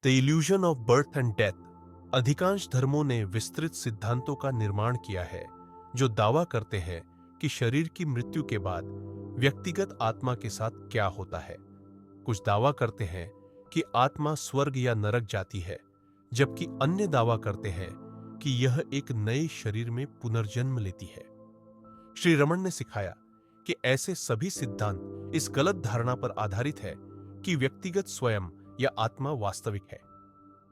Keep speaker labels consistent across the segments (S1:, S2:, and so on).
S1: The illusion of birth and death. अधिकांश धर्मों ने विस्तृत सिद्धांतों का निर्माण किया है जो दावा करते हैं कि शरीर की मृत्यु के बाद व्यक्तिगत आत्मा के साथ क्या होता है। कुछ दावा करते हैं कि आत्मा स्वर्ग या नरक जाती है, जबकि अन्य दावा करते हैं कि यह एक नए शरीर में पुनर्जन्म लेती है। श्री रमन ने सिखाया कि ऐसे सभी सिद्धांत इस गलत धारणा पर आधारित है कि व्यक्तिगत स्वयं या आत्मा वास्तविक है।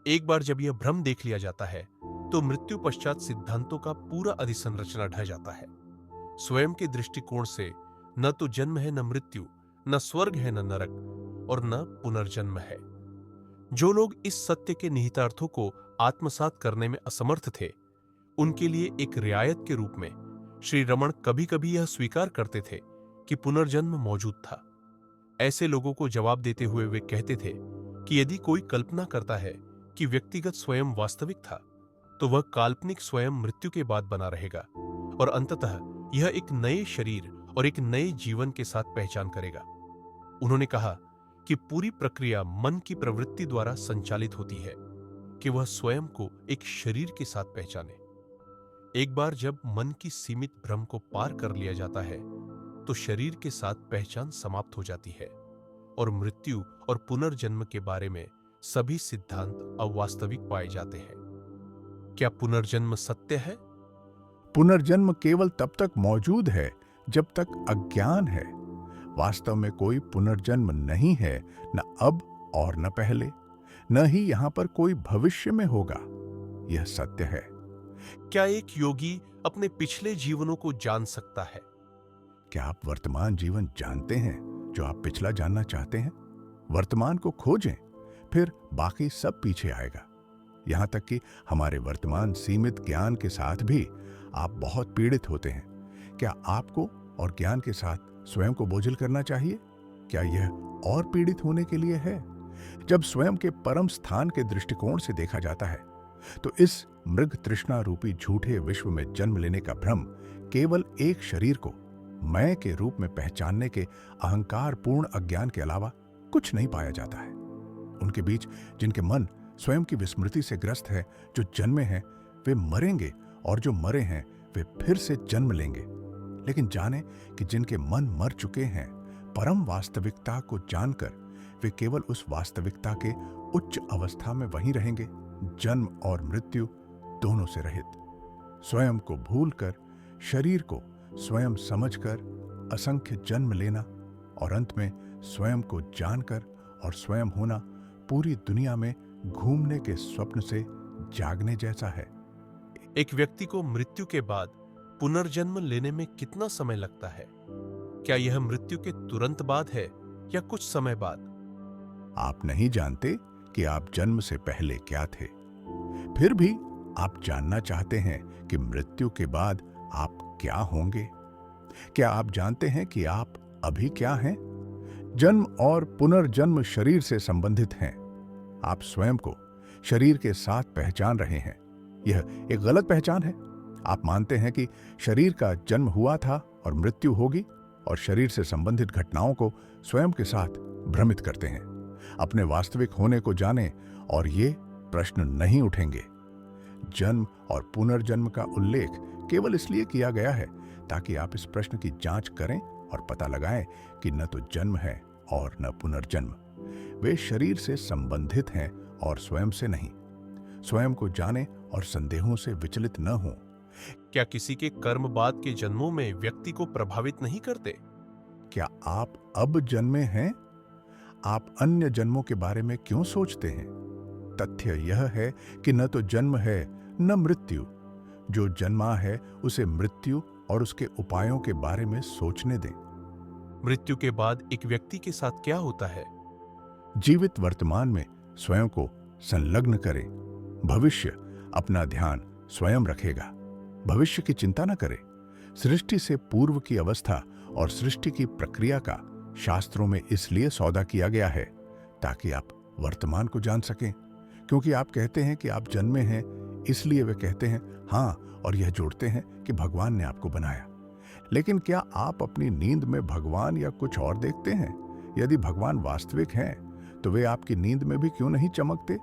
S1: एक बार जब यह भ्रम देख लिया जाता है तो मृत्यु पश्चात सिद्धांतों का पूरा अधिसंरचना ढह जाता है। स्वयं के दृष्टिकोण से न तो जन्म है, न मृत्यु, न स्वर्ग है, न नरक और न पुनर्जन्म है। जो लोग इस सत्य के निहितार्थों को आत्मसात करने में असमर्थ थे, उनके लिए एक रियायत के रूप में श्री रमन कभी कभी यह स्वीकार करते थे कि पुनर्जन्म मौजूद था। ऐसे लोगों को जवाब देते हुए वे कहते थे कि यदि कोई कल्पना करता है कि व्यक्तिगत स्वयं वास्तविक था, तो वह काल्पनिक स्वयं मृत्यु के बाद बना रहेगा और अंततः यह एक नए शरीर और एक नए जीवन के साथ पहचान करेगा। उन्होंने कहा कि पूरी प्रक्रिया मन की प्रवृत्ति द्वारा संचालित होती है कि वह स्वयं को एक शरीर के साथ पहचाने। एक बार जब मन की सीमित भ्रम को पार कर लिया जाता है, तो शरीर के साथ पहचान समाप्त हो जाती है और मृत्यु और पुनर्जन्म के बारे में सभी सिद्धांत अवास्तविक पाए जाते हैं। क्या पुनर्जन्म सत्य है?
S2: पुनर्जन्म केवल तब तक मौजूद है जब तक अज्ञान है। वास्तव में कोई पुनर्जन्म नहीं है, न अब और न पहले, न ही यहां पर कोई भविष्य में होगा। यह सत्य है।
S1: क्या एक योगी अपने पिछले जीवनों को जान सकता है?
S2: क्या आप वर्तमान जीवन जानते हैं जो आप पिछला जानना चाहते हैं? वर्तमान को खोजें, फिर बाकी सब पीछे आएगा। यहां तक कि हमारे वर्तमान सीमित ज्ञान के साथ भी आप बहुत पीड़ित होते हैं। क्या आपको और ज्ञान के साथ स्वयं को बोझिल करना चाहिए? क्या यह और पीड़ित होने के लिए है? जब स्वयं के परम स्थान के दृष्टिकोण से देखा जाता है, तो इस मृग तृष्णा रूपी झूठे विश्व में जन्म लेने का भ्रम केवल एक शरीर को मैं के रूप में पहचानने के अहंकार पूर्ण अज्ञान के अलावा कुछ नहीं पाया जाता है। उनके बीच जिनके मन स्वयं की विस्मृति से ग्रस्त है, जो जन्मे हैं वे मरेंगे और जो मरे हैं वे फिर से जन्म लेंगे। लेकिन जाने कि जिनके मन मर चुके हैं, परम वास्तविकता को जानकर वे केवल उस वास्तविकता के उच्च अवस्था में वहीं रहेंगे, जन्म और मृत्यु दोनों से रहित। स्वयं को भूलकर, शरीर को स्वयं समझकर असंख्य जन्म लेना और अंत में स्वयं को जानकर और स्वयं होना पूरी दुनिया में घूमने के स्वप्न से जागने जैसा है।
S1: एक व्यक्ति को मृत्यु के बाद पुनर्जन्म लेने में कितना समय लगता है? क्या यह मृत्यु के तुरंत बाद है या कुछ समय बाद?
S2: आप नहीं जानते कि आप जन्म से पहले क्या थे, फिर भी आप जानना चाहते हैं कि मृत्यु के बाद आप क्या होंगे। क्या आप जानते हैं कि आप अभी क्या हैं? जन्म और पुनर्जन्म शरीर से संबंधित हैं। आप स्वयं को शरीर के साथ पहचान रहे हैं। यह एक गलत पहचान है। आप मानते हैं कि शरीर का जन्म हुआ था और मृत्यु होगी, और शरीर से संबंधित घटनाओं को स्वयं के साथ भ्रमित करते हैं। अपने वास्तविक होने को जाने और ये प्रश्न नहीं उठेंगे। जन्म और पुनर्जन्म का उल्लेख केवल इसलिए किया गया है ताकि आप इस प्रश्न की जांच करें और पता लगाएं कि न तो जन्म है और न पुनर्जन्म। वे शरीर से संबंधित हैं और स्वयं से नहीं। स्वयं को जाने और संदेहों से विचलित न हों।
S1: क्या किसी के कर्म बाद के जन्मों में व्यक्ति को प्रभावित नहीं करते?
S2: क्या आप अब जन्मे हैं? आप अन्य जन्मों के बारे में क्यों सोचते हैं? तथ्य यह है कि न तो जन्म है न मृत्यु। जो जन्मा है उसे मृत्यु और उसके उपायों के बारे में सोचने दें।
S1: मृत्यु के बाद एक व्यक्ति के साथ क्या होता है?
S2: जीवित वर्तमान में स्वयं को संलग्न करें। भविष्य अपना ध्यान स्वयं रखेगा। भविष्य की चिंता न करें। सृष्टि से पूर्व की अवस्था और सृष्टि की प्रक्रिया का शास्त्रों में इसलिए सौदा किया गया है ताकि आप वर्तमान को जान सकें। क्योंकि आप कहते हैं कि आप जन्मे हैं, इसलिए वे कहते हैं हाँ, और यह जोड़ते हैं कि भगवान ने आपको बनाया। लेकिन क्या आप अपनी नींद में भगवान या कुछ और देखते हैं? यदि भगवान वास्तविक हैं, तो वे आपकी नींद में भी क्यों नहीं चमकते?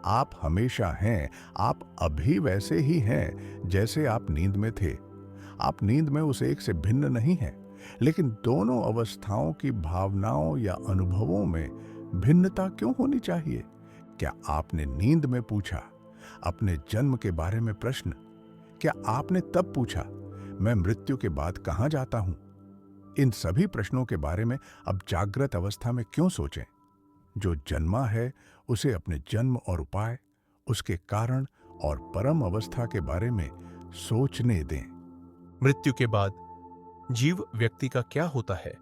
S2: आप हमेशा हैं, आप अभी वैसे ही हैं जैसे आप नींद में थे। आप नींद में उस एक से भिन्न नहीं हैं, लेकिन दोनों अवस्थाओं की भावनाओं या अनुभवों में भिन्नता क्यों होनी चाहिए? क्या आपने नींद में पूछा अपने जन्म के बारे में प्रश्न? क्या आपने तब पूछा, मैं मृत्यु के बाद कहां जाता हूं? इन सभी प्रश्नों के बारे में अब जागृत अवस्था में क्यों सोचें? जो जन्मा है उसे अपने जन्म और उपाय, उसके कारण और परम अवस्था के बारे में सोचने दें।
S1: मृत्यु के बाद जीव व्यक्ति का क्या होता है?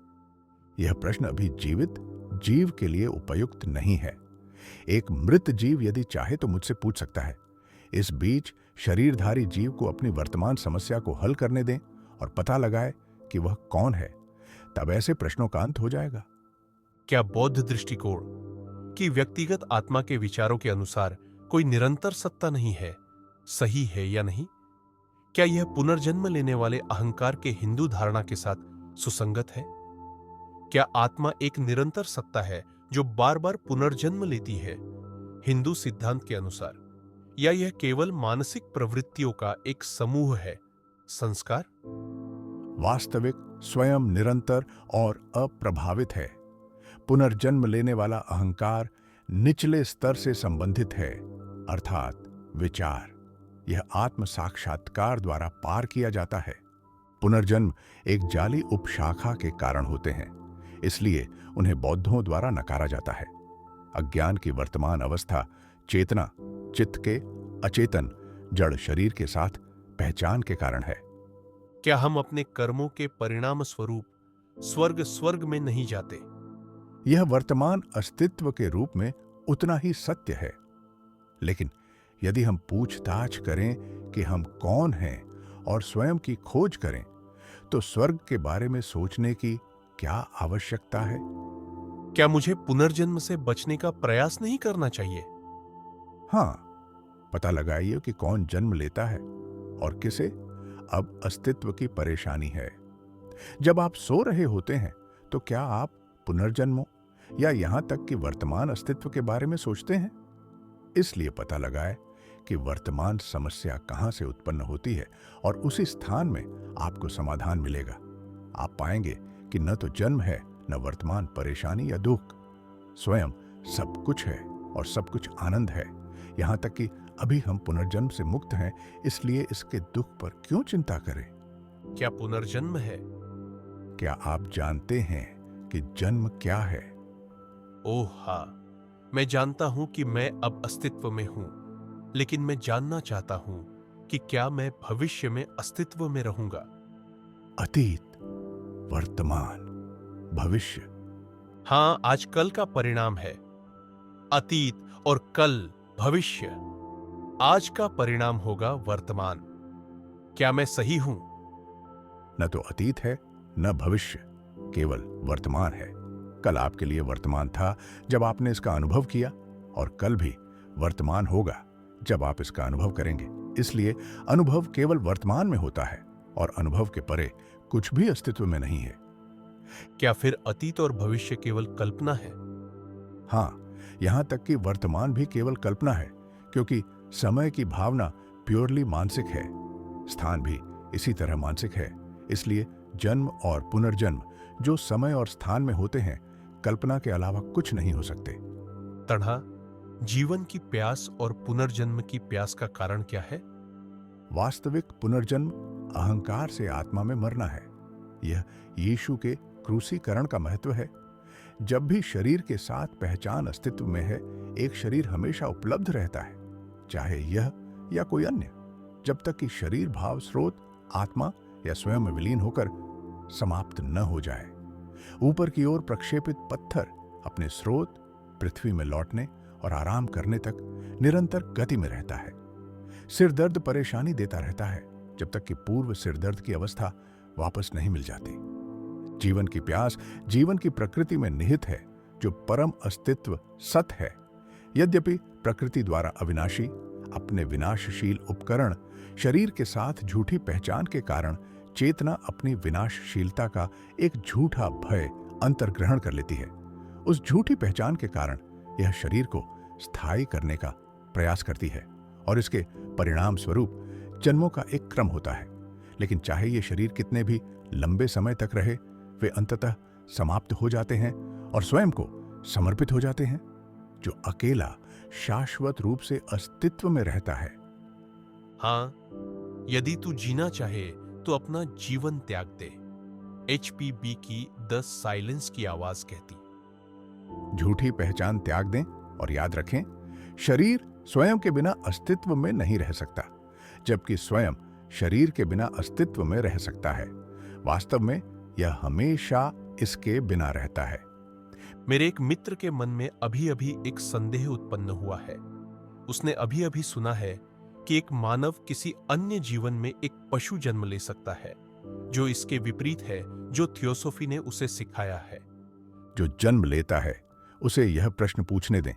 S2: यह प्रश्न अभी जीवित जीव के लिए उपयुक्त नहीं है। एक मृत जीव यदि चाहे तो मुझसे पूछ सकता है। इस बीच शरीरधारी जीव को अपनी वर्तमान समस्या को हल करने दें और पता लगाए कि वह कौन है। तब ऐसे प्रश्नों का अंत हो जाएगा।
S1: क्या बौद्ध दृष्टिकोण कि व्यक्तिगत आत्मा के विचारों के अनुसार कोई निरंतर सत्ता नहीं है, सही है या नहीं? क्या यह पुनर्जन्म लेने वाले अहंकार के हिंदू धारणा के साथ सुसंगत है? क्या आत्मा एक निरंतर सत्ता है जो बार बार पुनर्जन्म लेती है हिंदू सिद्धांत के अनुसार, या यह केवल मानसिक प्रवृत्तियों का एक समूह है, संस्कार?
S2: वास्तविक स्वयं निरंतर और अप्रभावित है। पुनर्जन्म लेने वाला अहंकार निचले स्तर से संबंधित है, अर्थात विचार। यह आत्म साक्षात्कार द्वारा पार किया जाता है। पुनर्जन्म एक जाली उपशाखा के कारण होते हैं, इसलिए उन्हें बौद्धों द्वारा नकारा जाता है। अज्ञान की वर्तमान अवस्था चेतना, चित्त के अचेतन जड़ शरीर के साथ पहचान के कारण है।
S1: क्या हम अपने कर्मों के परिणाम स्वरूप स्वर्ग में नहीं जाते?
S2: यह वर्तमान अस्तित्व के रूप में उतना ही सत्य है, लेकिन यदि हम पूछताछ करें कि हम कौन हैं और स्वयं की खोज करें, तो स्वर्ग के बारे में सोचने की क्या आवश्यकता है?
S1: क्या मुझे पुनर्जन्म से बचने का प्रयास नहीं करना चाहिए?
S2: हाँ, पता लगाइए कि कौन जन्म लेता है और किसे अब अस्तित्व की परेशानी है। जब आप सो रहे होते हैं तो क्या आप पुनर्जन्मों या यहां तक कि वर्तमान अस्तित्व के बारे में सोचते हैं? इसलिए पता लगाए कि वर्तमान समस्या कहां से उत्पन्न होती है और उसी स्थान में आपको समाधान मिलेगा। आप पाएंगे कि न तो जन्म है, न वर्तमान परेशानी या दुख। स्वयं सब कुछ है और सब कुछ आनंद है। यहां तक कि अभी हम पुनर्जन्म से मुक्त हैं, इसलिए इसके दुख पर क्यों चिंता करें?
S1: क्या पुनर्जन्म है?
S2: क्या आप जानते हैं कि जन्म क्या है?
S1: ओह हाँ, मैं जानता हूं कि मैं अब अस्तित्व में हूं, लेकिन मैं जानना चाहता हूं कि क्या मैं भविष्य में अस्तित्व में रहूंगा?
S2: अतीत, वर्तमान, भविष्य।
S1: हाँ, आज कल का परिणाम है। अतीत और कल भविष्य। आज का परिणाम होगा वर्तमान। क्या मैं सही हूं?
S2: न तो अतीत है न भविष्य, केवल वर्तमान है। कल आपके लिए वर्तमान था जब आपने इसका अनुभव किया, और कल भी वर्तमान होगा जब आप इसका अनुभव करेंगे। इसलिए अनुभव केवल वर्तमान में होता है और अनुभव के परे कुछ भी अस्तित्व में नहीं है।
S1: क्या फिर अतीत और भविष्य केवल कल्पना है?
S2: हाँ, यहां तक कि वर्तमान भी केवल कल्पना है, क्योंकि समय की भावना प्योरली मानसिक है। स्थान भी इसी तरह मानसिक है। इसलिए जन्म और पुनर्जन्म जो समय और स्थान में होते हैं, कल्पना के अलावा कुछ नहीं हो सकते।
S1: तन्हा, जीवन की प्यास और पुनर्जन्म की प्यास का कारण क्या है?
S2: वास्तविक पुनर्जन्म अहंकार से आत्मा में मरना है। यह यीशु के क्रूसीकरण का महत्व है। जब भी शरीर के साथ पहचान अस्तित्व में है, एक शरीर हमेशा उपलब्ध रहता है, चाहे यह या कोई अन्य, जब तक कि शरीर भाव स्रोत आत्मा या स्वयं में विलीन होकर समाप्त न हो जाए। ऊपर की ओर प्रक्षेपित पत्थर अपने स्रोत पृथ्वी में लौटने और आराम करने तक निरंतर गति में रहता है। सिर दर्द परेशानी देता रहता है जब तक कि पूर्व सिर दर्द की अवस्था वापस नहीं मिल जाती। जीवन की प्यास जीवन की प्रकृति में निहित है, जो परम अस्तित्व सत है। यद्यपि प्रकृति द्वारा अविनाशी, अपने विनाशशील उपकरण शरीर के साथ झूठी पहचान के कारण चेतना अपनी विनाशशीलता का एक झूठा भय अंतर्ग्रहण कर लेती है। उस झूठी पहचान के कारण यह शरीर को स्थायी करने का प्रयास करती है और इसके परिणाम स्वरूप जन्मों का एक क्रम होता है। लेकिन चाहे ये शरीर कितने भी लंबे समय तक रहे, वे अंततः समाप्त हो जाते हैं और स्वयं को समर्पित हो जाते हैं, जो अकेला शाश्वत रूप से अस्तित्व में रहता है।
S1: हाँ, यदि तू जीना चाहे तो अपना जीवन त्याग दे, HPB की द साइलेंस की आवाज कहती।
S2: झूठी पहचान त्याग दें और याद रखें, शरीर स्वयं के बिना अस्तित्व में नहीं रह सकता, जबकि स्वयं शरीर के बिना अस्तित्व में रह सकता है। वास्तव में यह हमेशा इसके बिना रहता है।
S1: मेरे एक मित्र के मन में अभी अभी एक संदेह उत्पन्न हुआ है। उसने अभी अभी सुना है कि एक मानव किसी अन्य जीवन में एक पशु जन्म ले सकता है, जो इसके विपरीत है जो थियोसॉफी ने उसे सिखाया है।
S2: जो जन्म लेता है उसे यह प्रश्न पूछने दें।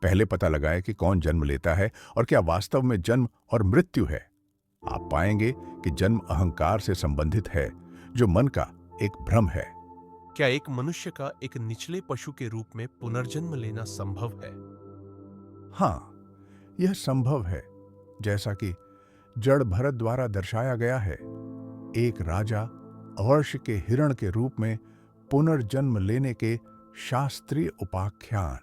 S2: पहले पता लगाए कि कौन जन्म लेता है और क्या वास्तव में जन्म और मृत्यु है। आप पाएंगे कि जन्म अहंकार से संबंधित है, जो मन का एक भ्रम है।
S1: क्या एक मनुष्य का एक निचले पशु के रूप में पुनर्जन्म लेना संभव है?
S2: हाँ, यह संभव है, जैसा कि जड़ भरत द्वारा दर्शाया गया है। एक राजा अर्श के हिरण के रूप में पुनर्जन्म लेने के शास्त्रीय उपाख्यान।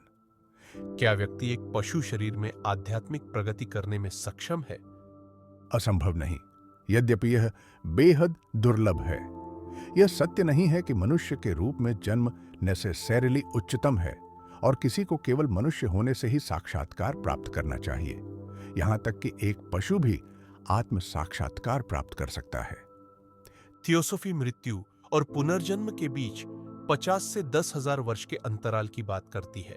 S1: क्या व्यक्ति एक पशु शरीर में आध्यात्मिक प्रगति करने में सक्षम है?
S2: असंभव नहीं, यद्यपि यह बेहद दुर्लभ है। यह सत्य नहीं है कि मनुष्य के रूप में जन्म नेसेसरीली उच्चतम है और किसी को केवल मनुष्य होने से ही साक्षात्कार प्राप्त करना चाहिए। यहां तक कि एक पशु भी आत्म साक्षात्कार प्राप्त कर सकता है।
S1: थियोसॉफी मृत्यु और पुनर्जन्म के बीच 50 से 10,000 वर्ष के अंतराल की बात करती है।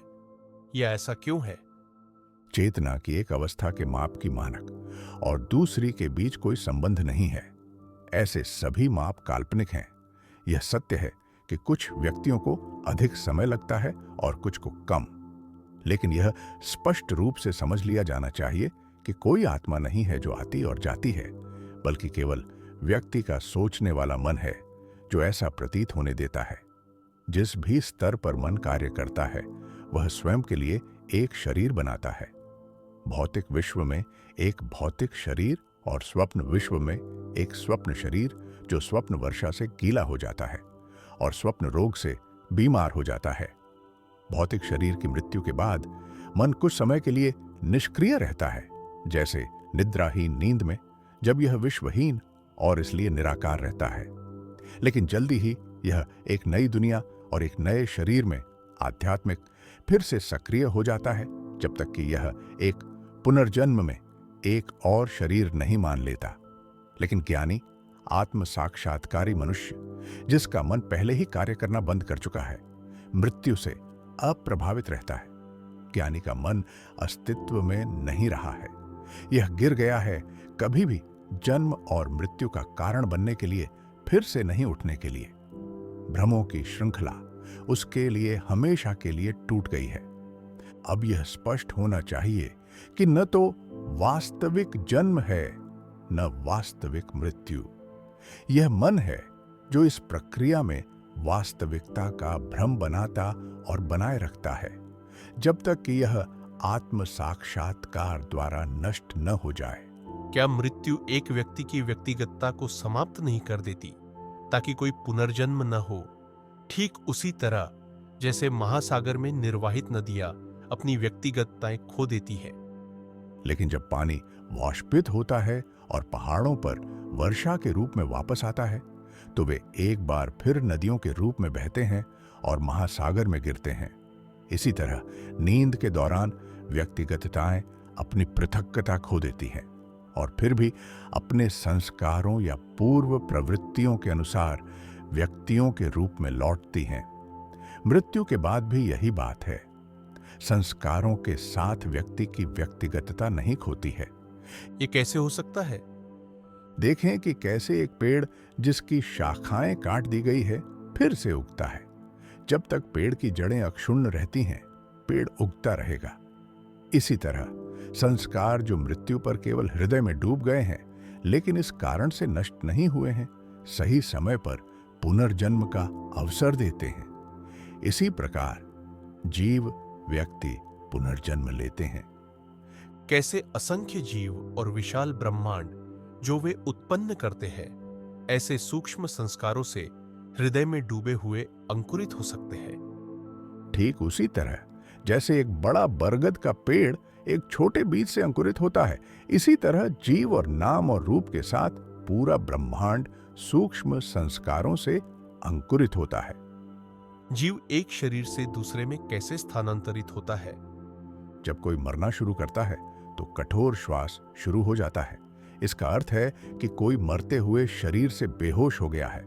S1: यह ऐसा क्यों है?
S2: चेतना की एक अवस्था के माप की मानक और दूसरी के बीच कोई संबंध नहीं है। ऐसे सभी माप काल्पनिक हैं। यह सत्य है कि कुछ व्यक्तियों को अधिक समय लगता है और कुछ को कम, लेकिन यह स्पष्ट रूप से समझ लिया जाना चाहिए कि कोई आत्मा नहीं है जो आती और जाती है, बल्कि केवल व्यक्ति का सोचने वाला मन है जो ऐसा प्रतीत होने देता है। जिस भी स्तर पर मन कार्य करता है, वह स्वयं के लिए एक शरीर बनाता है। भौतिक विश्व में एक भौतिक शरीर और स्वप्न विश्व में एक स्वप्न शरीर, जो स्वप्न वर्षा से गीला हो जाता है और स्वप्न रोग से बीमार हो जाता है। भौतिक शरीर की मृत्यु के बाद मन कुछ समय के लिए निष्क्रिय रहता है, जैसे निद्राहीन नींद में, जब यह विश्वहीन और इसलिए निराकार रहता है। लेकिन जल्दी ही यह एक नई दुनिया और एक नए शरीर में आध्यात्मिक फिर से सक्रिय हो जाता है, जब तक कि यह एक पुनर्जन्म में एक और शरीर नहीं मान लेता। लेकिन ज्ञानी आत्म साक्षात्कारी मनुष्य, जिसका मन पहले ही कार्य करना बंद कर चुका है, मृत्यु से अप्रभावित रहता है। ज्ञानी का मन अस्तित्व में नहीं रहा है। यह गिर गया है, कभी भी जन्म और मृत्यु का कारण बनने के लिए फिर से नहीं उठने के लिए। भ्रमों की श्रृंखला उसके लिए हमेशा के लिए टूट गई है। अब यह स्पष्ट होना चाहिए कि न तो वास्तविक जन्म है, न वास्तविक मृत्यु। यह मन है जो इस प्रक्रिया में वास्तविकता का भ्रम बनाता और बनाए रखता है, जब तक कि यह आत्म साक्षात्कार द्वारा नष्ट न हो जाए।
S1: क्या मृत्यु एक व्यक्ति की व्यक्तिगतता को समाप्त नहीं कर देती ताकि कोई पुनर्जन्म न हो? ठीक उसी तरह जैसे महासागर में निर्वाहित नदियां अपनी व्यक्तिगतताएं खो देती है।
S2: लेकिन जब पानी वाष्पित होता है और पहाड़ों पर वर्षा के रूप में वापस आता है, तो वे एक बार फिर नदियों के रूप में बहते हैं और महासागर में गिरते हैं। इसी तरह नींद के दौरान व्यक्तिगतताएं अपनी पृथक्कता खो देती हैं और फिर भी अपने संस्कारों या पूर्व प्रवृत्तियों के अनुसार व्यक्तियों के रूप में लौटती हैं। मृत्यु के बाद भी यही बात है। संस्कारों के साथ व्यक्ति की व्यक्तिगतता नहीं खोती है।
S1: ये कैसे हो सकता है?
S2: देखें कि कैसे एक पेड़ जिसकी शाखाएं काट दी गई है फिर से उगता है। जब तक पेड़ की जड़ें अक्षुण्ण रहती हैं, पेड़ उगता रहेगा। इसी तरह संस्कार जो मृत्यु पर केवल हृदय में डूब गए हैं, लेकिन इस कारण से नष्ट नहीं हुए हैं, सही समय पर पुनर्जन्म का अवसर देते हैं। इसी प्रकार जीव व्यक्ति पुनर्जन्म लेते हैं।
S1: कैसे असंख्य जीव और विशाल ब्रह्मांड जो वे उत्पन्न करते हैं ऐसे सूक्ष्म संस्कारों से हृदय में डूबे हुए अंकुरित हो सकते हैं।
S2: ठीक उसी तरह जैसे एक बड़ा बरगद का पेड़ एक छोटे बीज से अंकुरित होता है, इसी तरह जीव और नाम और रूप के साथ पूरा ब्रह्मांड सूक्ष्म संस्कारों से अंकुरित होता है।
S1: जीव एक शरीर से दूसरे में कैसे स्थानांतरित होता है?
S2: जब कोई मरना शुरू करता है तो कठोर श्वास शुरू हो जाता है। इसका अर्थ है कि कोई मरते हुए शरीर से बेहोश हो गया है।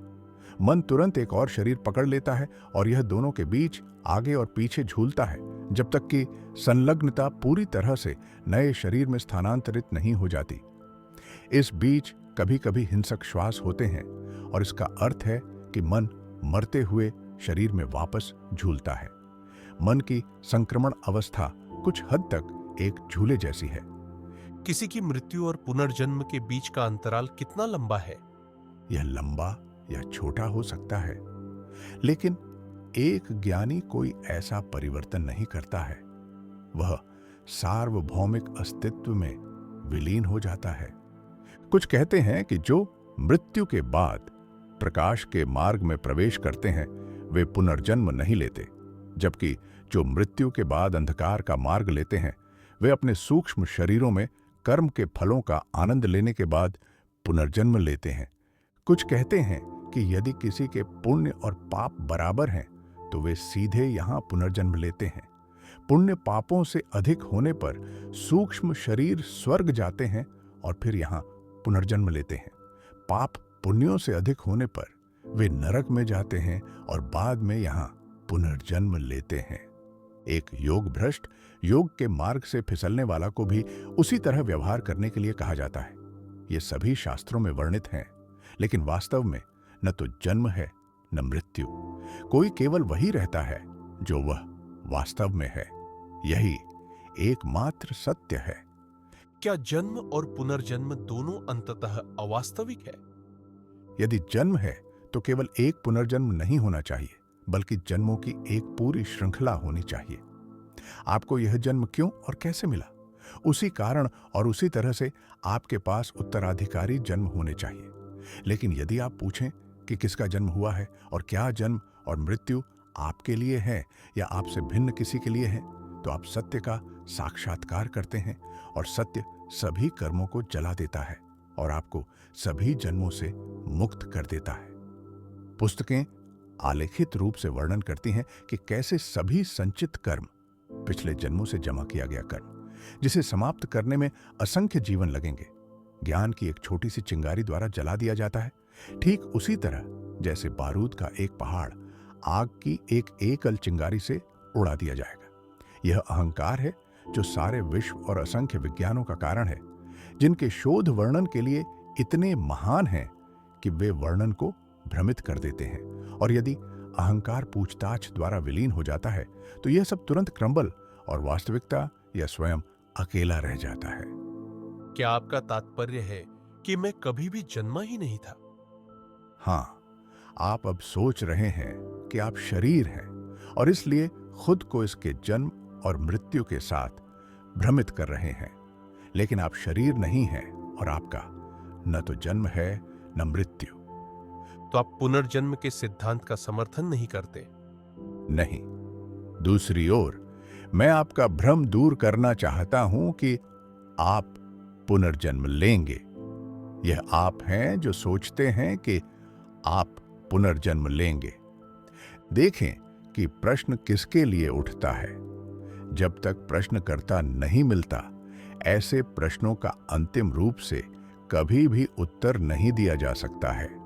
S2: मन तुरंत एक और शरीर पकड़ लेता है और यह दोनों के बीच आगे और पीछे झूलता है जब तक कि संलग्नता पूरी तरह से नए शरीर में स्थानांतरित नहीं हो जाती। इस बीच कभी कभी हिंसक श्वास होते हैं और इसका अर्थ है कि मन मरते हुए शरीर में वापस झूलता है। मन की संक्रमण अवस्था कुछ हद तक एक झूले जैसी है।
S1: किसी की मृत्यु और पुनर्जन्म के बीच का अंतराल कितना लंबा है?
S2: यह लंबा या छोटा हो सकता है, लेकिन एक ज्ञानी कोई ऐसा परिवर्तन नहीं करता है। वह सार्वभौमिक अस्तित्व में विलीन हो जाता है। कुछ कहते हैं कि जो मृत्यु के बाद प्रकाश के मार्ग में प्रवेश करते हैं वे पुनर्जन्म नहीं लेते, जबकि जो मृत्यु के बाद अंधकार का मार्ग लेते हैं वे अपने सूक्ष्म शरीरों में कर्म के फलों का आनंद लेने के बाद पुनर्जन्म लेते हैं। कुछ कहते हैं कि यदि किसी के पुण्य और पाप बराबर हैं तो वे सीधे यहाँ पुनर्जन्म लेते हैं। पुण्य पापों से अधिक होने पर सूक्ष्म शरीर स्वर्ग जाते हैं और फिर यहाँ पुनर्जन्म लेते हैं। पाप पुण्यों से अधिक होने पर वे नरक में जाते हैं और बाद में यहाँ पुनर्जन्म लेते हैं। एक योग भ्रष्ट योग के मार्ग से फिसलने वाला को भी उसी तरह व्यवहार करने के लिए कहा जाता है। ये सभी शास्त्रों में वर्णित हैं, लेकिन वास्तव में न तो जन्म है न मृत्यु। कोई केवल वही रहता है जो वह वास्तव में है। यही एकमात्र सत्य है।
S1: क्या जन्म और पुनर्जन्म दोनों अंततः अवास्तविक है?
S2: यदि जन्म है तो केवल एक पुनर्जन्म नहीं होना चाहिए, बल्कि जन्मों की एक पूरी श्रृंखला होनी चाहिए। आपको यह जन्म क्यों और कैसे मिला, उसी कारण और उसी तरह से आपके पास उत्तराधिकारी जन्म होने चाहिए। लेकिन यदि आप पूछें कि किसका जन्म हुआ है और क्या जन्म और मृत्यु आपके लिए है या आपसे भिन्न किसी के लिए है, तो आप सत्य का साक्षात्कार करते हैं और सत्य सभी कर्मों को जला देता है और आपको सभी जन्मों से मुक्त कर देता है। पुस्तकें आलेखित रूप से वर्णन करती हैं कि कैसे सभी संचित कर्म, पिछले जन्मों से जमा किया गया कर्म, जिसे समाप्त करने में असंख्य जीवन लगेंगे, ज्ञान की एक छोटी सी चिंगारी द्वारा जला दिया जाता है। ठीक उसी तरह जैसे बारूद का एक पहाड़ आग की एक एकल चिंगारी से उड़ा दिया जाएगा। यह अहंकार है जो सारे विश्व और असंख्य विज्ञानों का कारण है, जिनके शोध वर्णन के लिए इतने महान हैं कि वे वर्णन को भ्रमित कर देते हैं। और यदि अहंकार पूछताछ द्वारा विलीन हो जाता है तो यह सब तुरंत क्रम्बल और वास्तविकता या स्वयं अकेला रह जाता है।
S1: क्या आपका तात्पर्य है कि मैं कभी भी जन्मा ही नहीं था?
S2: हाँ, आप अब सोच रहे हैं कि आप शरीर हैं और इसलिए खुद को इसके जन्म और मृत्यु के साथ भ्रमित कर रहे हैं। लेकिन आप शरीर नहीं हैं और आपका न तो जन्म है न मृत्यु।
S1: तो आप पुनर्जन्म के सिद्धांत का समर्थन नहीं करते?
S2: नहीं। दूसरी ओर मैं आपका भ्रम दूर करना चाहता हूं कि आप पुनर्जन्म लेंगे। यह आप हैं जो सोचते हैं कि आप पुनर्जन्म लेंगे। देखें कि प्रश्न किसके लिए उठता है। जब तक प्रश्नकर्ता नहीं मिलता, ऐसे प्रश्नों का अंतिम रूप से कभी भी उत्तर नहीं दिया जा सकता है।